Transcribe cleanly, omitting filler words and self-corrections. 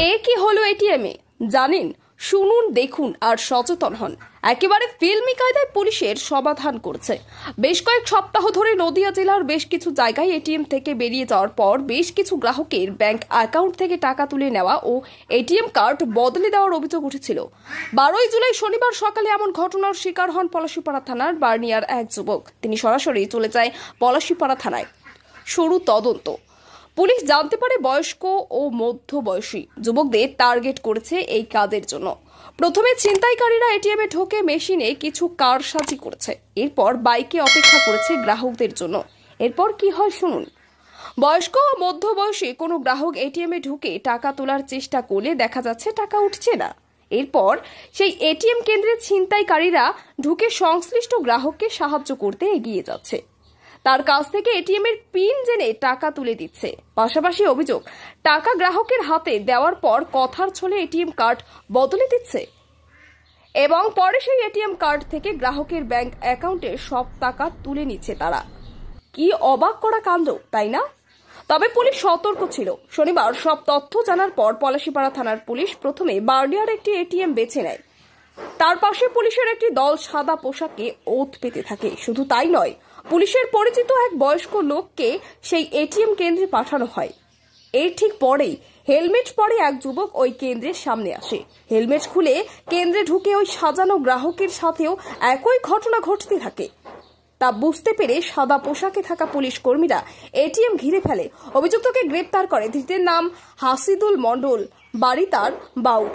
এ কি হলো এটিএমে জানেন? শুনুন, দেখুন আর সচেতন হন। একেবারে ফিল্মি কায়দায় পুলিশের সমাধান করছে। বেশ কয়েক সপ্তাহ ধরে নদিয়া জেলার বেশ কিছু জায়গায় এটিএম থেকে বেরিয়ে যাওয়ার পর বেশ কিছু গ্রাহকের ব্যাংক অ্যাকাউন্ট থেকে টাকা তুলে নেওয়া ও এটিএম কার্ড বদলে দেওয়ার অভিযোগ উঠেছিল। 12 জুলাই শনিবার সকালে এমন ঘটনার শিকার হন পলাশীপাড়া থানার বার্নিয়ার এক যুবক। তিনি সরাসরি চলে যায় পলাশীপাড়া থানায়। শুরু তদন্ত। পুলিশ জানতে পারে বয়স্ক ও মধ্যবয়সী যুবকদের টার্গেট করেছে এই কাজের জন্য। প্রথমে ছিনতাইকারীরা এটিএমে ঢোকে মেশিনে কিছু কারসাজি করেছে, এরপর বাইকে অপেক্ষা করেছে গ্রাহকদের জন্য। এরপর কি হয় শুনুন। বয়স্ক ও মধ্যবয়সী কোনো গ্রাহক এটিএমে ঢুকে টাকা তোলার চেষ্টা করলে দেখা যাচ্ছে টাকা উঠছে না। এরপর সেই এটিএম কেন্দ্রে ছিনতাইকারীরা ঢুকে সংশ্লিষ্ট গ্রাহককে সাহায্য করতে এগিয়ে যাচ্ছে। তার কাছ থেকে এটিএম এর পিন জেনে টাকা তুলে দিচ্ছে। পাশাপাশি অভিযোগ, টাকা গ্রাহকের হাতে দেওয়ার পর কথার ছলে এটিএম কার্ড বদলে দিচ্ছে এবং পরে সেই এটিএম কার্ড থেকে গ্রাহকের ব্যাংক অ্যাকাউন্টে সব টাকা তুলে নিচ্ছে তারা। কি অবাক করা কাণ্ড, তাই না? তবে পুলিশ সতর্ক ছিল। শনিবার সব তথ্য জানার পর পলাশীপাড়া থানার পুলিশ প্রথমে বার্নিয়ার একটি এটিএম বেছে নেয়। তার পাশে পুলিশের একটি দল সাদা পোশাকে ওঁত পেতে থাকে। শুধু তাই নয়, পুলিশের পরিচিত এক বয়স্ক লোককে সেই এটিএম কেন্দ্রে পাঠানো হয়। এর ঠিক পরেই হেলমেট পরে এক যুবক ওই কেন্দ্রের সামনে আসে। হেলমেট খুলে কেন্দ্রে ঢুকে ওই সাজানো গ্রাহকের সাথেও একই ঘটনা ঘটতে থাকে। তা বুঝতে পেরে সাদা পোশাকে থাকা পুলিশ কর্মীরা এটিএম ঘিরে ফেলে। অভিযুক্তকে গ্রেপ্তার করে। ধৃতের নাম হাসিদুল মণ্ডল, বাড়ি তার বাউর।